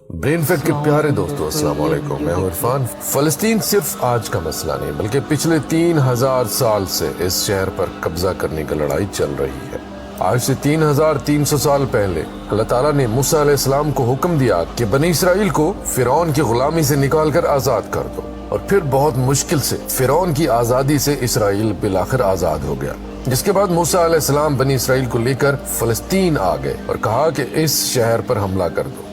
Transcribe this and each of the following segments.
Brain fact کے پیارے دوستو السلام علیکم، میں ہوں عرفان۔ فلسطین صرف آج کا مسئلہ نہیں بلکہ پچھلے 3000 سال سے اس شہر پر قبضہ کرنے کی لڑائی چل رہی ہے۔ آج سے 3300 سال پہلے اللہ تعالیٰ نے موسیٰ علیہ السلام کو حکم دیا کہ بنی اسرائیل کو فرعون کی غلامی سے نکال کر آزاد کر دو، اور پھر بہت مشکل سے فرعون کی آزادی سے اسرائیل بالآخر آزاد ہو گیا۔ جس کے بعد موسیٰ علیہ السلام بنی اسرائیل کو لے کر فلسطین آ گئے اور کہا کہ اس شہر پر حملہ کر دو،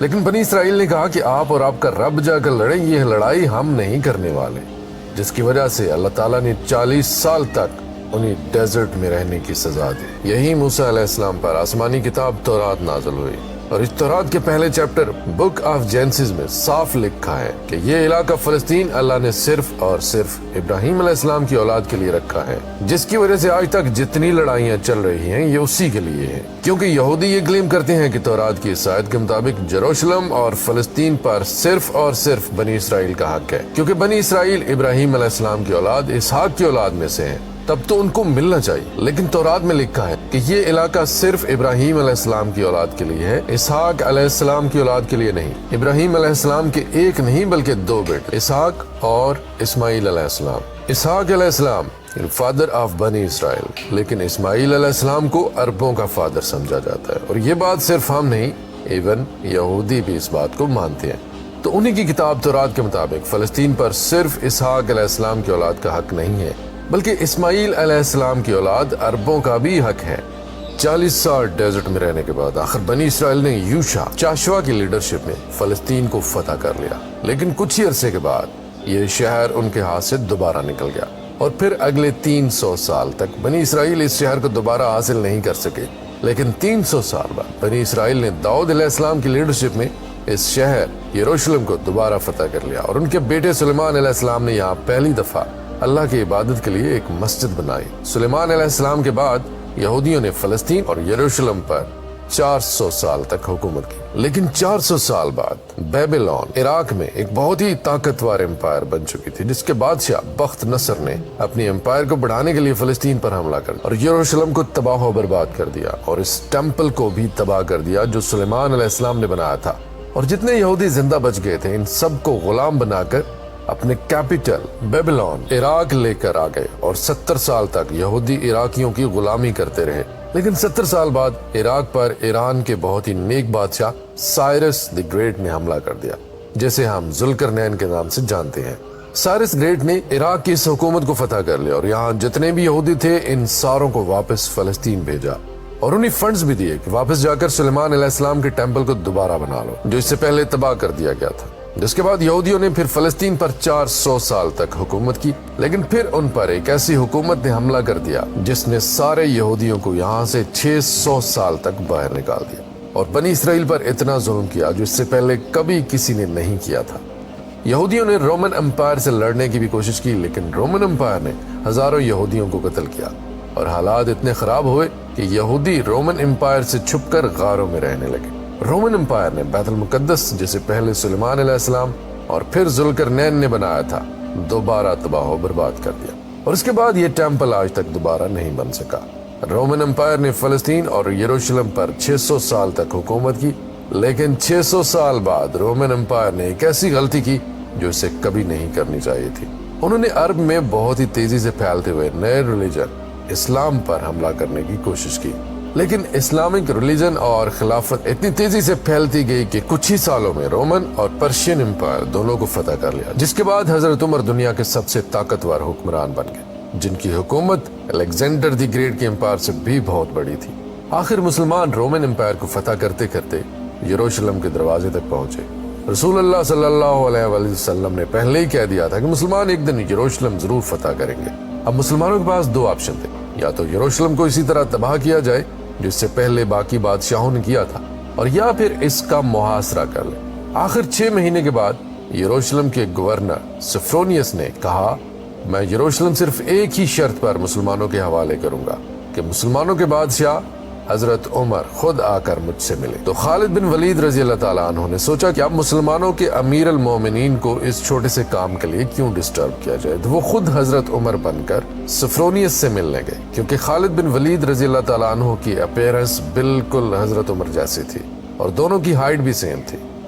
لیکن بنی اسرائیل نے کہا کہ آپ اور آپ کا رب جا کر لڑیں، یہ لڑائی ہم نہیں کرنے والے، جس کی وجہ سے اللہ تعالیٰ نے 40 سال تک انہیں ڈیزرٹ میں رہنے کی سزا دی۔ یہی موسیٰ علیہ السلام پر آسمانی کتاب تورات نازل ہوئی، اور اس تورات کے پہلے چیپٹر بک آف جینسز میں صاف لکھا ہے کہ یہ علاقہ فلسطین اللہ نے صرف اور صرف ابراہیم علیہ السلام کی اولاد کے لیے رکھا ہے، جس کی وجہ سے آج تک جتنی لڑائیاں چل رہی ہیں یہ اسی کے لیے ہیں، کیونکہ یہودی یہ کلیم کرتے ہیں کہ تورات کی اس آیت کے مطابق یروشلم اور فلسطین پر صرف اور صرف بنی اسرائیل کا حق ہے، کیونکہ بنی اسرائیل ابراہیم علیہ السلام کی اولاد اسحاق کی اولاد میں سے ہیں، تب تو ان کو ملنا چاہیے۔ لیکن تورات میں لکھا ہے کہ یہ علاقہ صرف ابراہیم علیہ السلام کی اولاد کے لیے ہے، اسحاق علیہ السلام کی اولاد کے لیے نہیں۔ ابراہیم علیہ السلام کے ایک نہیں بلکہ 2 بیٹے، اسحاق اور اسماعیل علیہ السلام۔ اسحاق علیہ السلام فادر آف بنی اسرائیل، لیکن اسماعیل علیہ السلام کو عربوں کا فادر سمجھا جاتا ہے، اور یہ بات صرف ہم نہیں، ایون یہودی بھی اس بات کو مانتے ہیں۔ تو انہی کی کتاب تورات کے مطابق فلسطین پر صرف اسحاق علیہ السلام کی اولاد کا حق نہیں ہے، بلکہ اسماعیل علیہ السلام کی اولاد عربوں کا بھی حق ہے۔ 40 سال ڈیزرٹ میں رہنے کے بعد آخر بنی اسرائیل نے یوشع چاشوا کی لیڈرشپ میں فلسطین کو فتح کر لیا، لیکن کچھ ہی عرصے کے بعد یہ شہر ان کے ہاتھ سے دوبارہ نکل گیا، اور پھر اگلے 300 سال تک بنی اسرائیل اس شہر کو دوبارہ حاصل نہیں کر سکے۔ لیکن 300 سال بعد بنی اسرائیل نے داؤد علیہ السلام کی لیڈرشپ میں اس شہر یروشلم کو دوبارہ فتح کر لیا، اور ان کے بیٹے سلیمان علیہ السلام نے یہاں پہلی دفعہ اللہ کی عبادت کے لیے ایک مسجد بنائی۔ سلیمان علیہ السلام کے بعد یہودیوں نے فلسطین اور یروشلم پر 400 سال تک حکومت کی، لیکن 400 سال بعد بیبلون عراق میں ایک بہت ہی طاقتور امپائر بن چکی تھی، جس کے بادشاہ بخت نصر نے اپنی امپائر کو بڑھانے کے لیے فلسطین پر حملہ کر اور یروشلم کو تباہ و برباد کر دیا، اور اس ٹیمپل کو بھی تباہ کر دیا جو سلیمان علیہ السلام نے بنایا تھا۔ اور جتنے یہودی زندہ بچ گئے تھے ان سب کو غلام بنا کر اپنے کیپٹل بیبلون عراق لے کر آ گئے، اور 70 سال تک یہودی عراقیوں کی غلامی کرتے رہے۔ لیکن 70 سال بعد عراق پر ایران کے بہت ہی نیک بادشاہ سائرس دی گریٹ نے حملہ کر دیا، جسے ہم ذوالقرنین کے نام سے جانتے ہیں۔ سائرس گریٹ نے عراق کی اس حکومت کو فتح کر لیا، اور یہاں جتنے بھی یہودی تھے ان ساروں کو واپس فلسطین بھیجا، اور انہیں فنڈز بھی دیے کہ واپس جا کر سلیمان علیہ السلام کے ٹیمپل کو دوبارہ بنا لو، جو اس سے پہلے تباہ کر دیا گیا تھا۔ جس کے بعد یہودیوں نے پھر فلسطین پر 400 سال تک حکومت کی، لیکن پھر ان پر ایک ایسی حکومت نے حملہ کر دیا جس نے سارے یہودیوں کو یہاں سے 600 سال تک باہر نکال دیا، اور بنی اسرائیل پر اتنا ظلم کیا جو اس سے پہلے کبھی کسی نے نہیں کیا تھا۔ یہودیوں نے رومن امپائر سے لڑنے کی بھی کوشش کی، لیکن رومن امپائر نے ہزاروں یہودیوں کو قتل کیا، اور حالات اتنے خراب ہوئے کہ یہودی رومن امپائر سے چھپ کر غاروں میں رہنے لگے۔ رومن امپائر نے بیت المقدس، جسے پہلے سلیمان علیہ السلام اور پھر ذوالقرنین نے بنایا تھا، دوبارہ تباہ و برباد کر دیا، اور اس کے بعد یہ ٹیمپل آج تک دوبارہ نہیں بن سکا۔ رومن امپائر نے فلسطین اور یروشلم پر 600 سال تک حکومت کی، لیکن 600 سال بعد رومن امپائر نے ایک ایسی غلطی کی جو اسے کبھی نہیں کرنی چاہیے تھی۔ انہوں نے عرب میں بہت ہی تیزی سے پھیلتے ہوئے نئے ریلیجن اسلام پر حملہ کرنے کی کوشش کی، لیکن اسلامک ریلیجن اور خلافت اتنی تیزی سے پھیلتی گئی کہ کچھ ہی سالوں میں رومن اور پرشین امپائر دونوں کو فتح کر لیا، جس کے بعد حضرت عمر دنیا کے سب سے طاقتور حکمران بن گئے، جن کی حکومت الیگزینڈر دی گریٹ کے امپائر سے بھی بہت بڑی تھی۔ آخر مسلمان رومن امپائر کو فتح کرتے کرتے یروشلم کے دروازے تک پہنچے۔ رسول اللہ صلی اللہ علیہ وآلہ وسلم نے پہلے ہی کہہ دیا تھا کہ مسلمان ایک دن یروشلم ضرور فتح کریں گے۔ اب مسلمانوں کے پاس 2 آپشن تھے، یا تو یروشلم کو اسی طرح تباہ کیا جائے جس سے پہلے باقی بادشاہوں نے کیا تھا، اور یا پھر اس کا محاصرہ کر لیں۔ آخر 6 مہینے کے بعد یروشلم کے گورنر سفرونیس نے کہا، میں یروشلم صرف ایک ہی شرط پر مسلمانوں کے حوالے کروں گا کہ مسلمانوں کے بادشاہ حضرت عمر خود آ کر مجھ سے ملے۔ تو خالد بن ولید رضی اللہ تعالیٰ عنہ نے سوچا کہ اب مسلمانوں کے امیر المومنین کو اس چھوٹے سے کام کے لیے کیوں ڈسٹرب کیا جائے، تو وہ خود حضرت عمر بن کر سفرونیس سے ملنے گئے، کیونکہ خالد بن ولید رضی اللہ تعالیٰ عنہ کی اپیرنس بالکل حضرت عمر جیسی تھی، اور دونوں کی ہائٹ بھی سیم تھی۔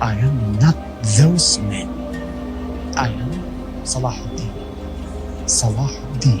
I am not those men. I am Salahuddin.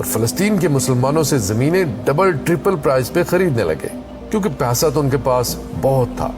اور فلسطین کے مسلمانوں سے زمینیں ڈبل ٹرپل پرائز پہ خریدنے لگے کیونکہ پیسہ تو ان کے پاس بہت تھا۔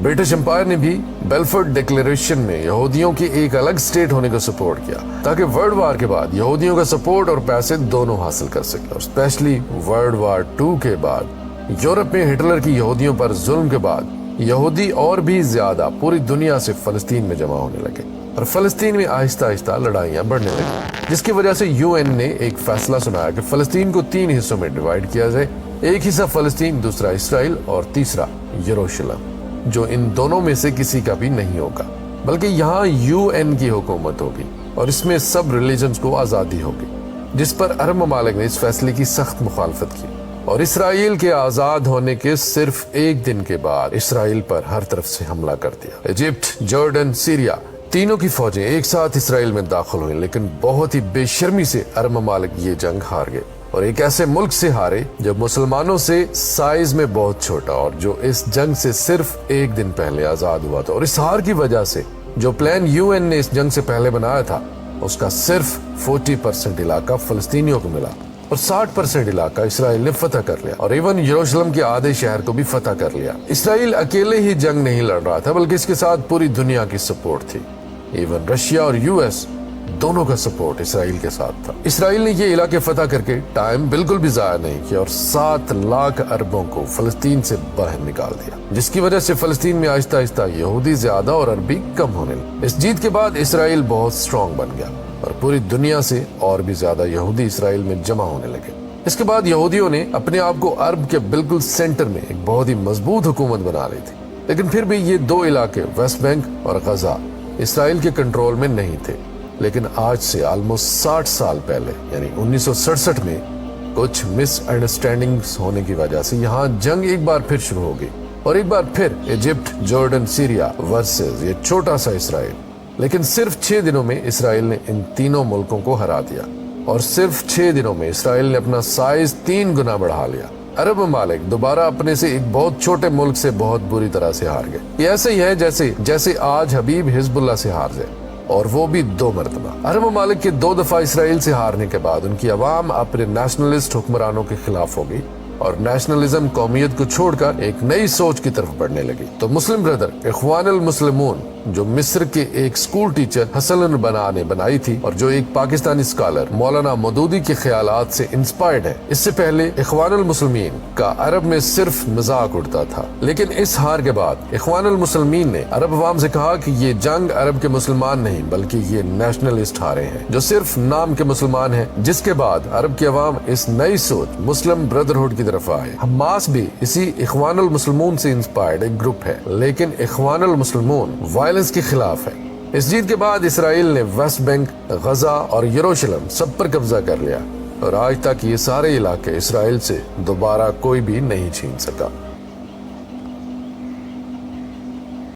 برٹش امپائر نے بھی بیلفورڈ ڈیکلیریشن میں یہودیوں کی ایک الگ سٹیٹ ہونے کو سپورٹ کیا تاکہ ورلڈ وار کے بعد یہودیوں کا سپورٹ اور پیسے دونوں حاصل کر سکے، اور اسپیشلی ورلڈ وار 2 کے بعد یورپ میں ہٹلر کی یہودیوں پر ظلم کے بعد یہودی اور بھی زیادہ پوری دنیا سے فلسطین میں جمع ہونے لگے اور فلسطین میں آہستہ آہستہ لڑائیاں بڑھنے لگی، جس کی وجہ سے UN نے ایک فیصلہ سنایا کہ فلسطین کو 3 حصوں میں ڈیوائیڈ کیا جائے، ایک حصہ فلسطین، دوسرا اسرائیل اور تیسرا یروشلم، جو ان دونوں میں سے کسی کا بھی نہیں ہوگا بلکہ یہاں UN کی حکومت ہوگی اور اس میں سب ریلیجنز کو آزادی ہوگی، جس پر عرب ممالک نے اس فیصلے کی سخت مخالفت کی اور اسرائیل کے آزاد ہونے کے صرف ایک دن کے بعد اسرائیل پر ہر طرف سے حملہ کر دیا۔ ایجپٹ، جارڈن، سیریا، تینوں کی فوجیں ایک ساتھ اسرائیل میں داخل ہوئیں، لیکن بہت ہی بے شرمی سے عرب ممالک یہ جنگ ہار گئے اور ایک ایسے ملک سے ہارے جو مسلمانوں سے سائز میں بہت چھوٹا اور جو اس جنگ سے صرف ایک دن پہلے آزاد ہوا تھا، اور اس ہار کی وجہ سے جو پلان UN نے اس جنگ سے پہلے بنایا تھا اس کا صرف 40% علاقہ فلسطینیوں کو ملا اور 60% علاقہ اسرائیل نے فتح کر لیا، اور ایون یروشلم کے آدھے شہر کو بھی فتح کر لیا۔ اسرائیل اکیلے ہی جنگ نہیں لڑ رہا تھا بلکہ اس کے ساتھ پوری دنیا کی سپورٹ تھی، ایون رشیا اور US دونوں کا سپورٹ اسرائیل کے ساتھ تھا۔ اسرائیل نے یہ علاقے فتح کر کے ٹائم بالکل بھی ضائع نہیں کیا اور 7 لاکھ عربوں کو فلسطین سے باہر نکال دیا، جس کی وجہ سے فلسطین میں آہستہ آہستہ یہودی زیادہ اور عربی کم ہونے لگے۔ اس جیت کے بعد اسرائیل بہت سٹرونگ بن گیا اور پوری دنیا سے اور بھی زیادہ یہودی اسرائیل میں جمع ہونے لگے۔ اس کے بعد یہودیوں نے اپنے آپ کو عرب کے بالکل سینٹر میں ایک بہت ہی مضبوط حکومت بنا لی تھی، لیکن پھر بھی یہ 2 علاقے ویسٹ بینک اور غزہ اسرائیل کے کنٹرول میں نہیں تھے۔ لیکن آج سے آلموسٹ 60 سال پہلے یعنی 1967 میں کچھ مس انڈرسٹینڈنگز ہونے کی وجہ سے یہاں جنگ ایک بار پھر شروع ہو گئی اور ایک بار پھر ایجپٹ، جارڈن، سیریا ورسز یہ چھوٹا سا اسرائیل، لیکن صرف 6 دنوں میں اسرائیل نے ان تینوں ملکوں کو ہرا دیا اور صرف 6 دنوں میں اسرائیل نے اپنا سائز 3 گنا بڑھا لیا۔ عرب ممالک دوبارہ اپنے سے ایک بہت چھوٹے ملک سے بہت بری طرح سے ہار گئے۔ یہ ایسے ہی ہے جیسے آج حبیب حزب اللہ سے ہار گئے، اور وہ بھی 2 مرتبہ۔ عرب ممالک کے 2 دفعہ اسرائیل سے ہارنے کے بعد ان کی عوام اپنے نیشنلسٹ حکمرانوں کے خلاف ہو گئی اور نیشنلزم، قومیت کو چھوڑ کر ایک نئی سوچ کی طرف بڑھنے لگی۔ تو مسلم بردر اخوان المسلمون جو مصر کے ایک سکول ٹیچر حسن البنا نے بنائی تھی اور جو ایک پاکستانی اسکالر مولانا مودودی کے خیالات سے انسپائرڈ ہے، اس سے پہلے اخوان المسلمین کا عرب میں صرف مذاق اڑتا تھا، لیکن اس ہار کے بعد اخوان المسلمین نے عرب عوام سے کہا کہ یہ جنگ عرب کے مسلمان نہیں بلکہ یہ نیشنلسٹ ہارے ہیں جو صرف نام کے مسلمان ہیں، جس کے بعد عرب کی عوام اس نئی سوچ مسلم بردرہڈ کی طرف آئے۔ حماس بھی اسی اخوان المسلمون سے انسپائرڈ ایک گروپ ہے، لیکن اخوان المسلمون وائلنس کے خلاف ہے۔ اس جیت کے بعد اسرائیل نے ویسٹ بینک، غزہ اور یروشلم سب پر قبضہ کر لیا اور آج تک یہ سارے علاقے اسرائیل سے دوبارہ کوئی بھی نہیں چھین سکا۔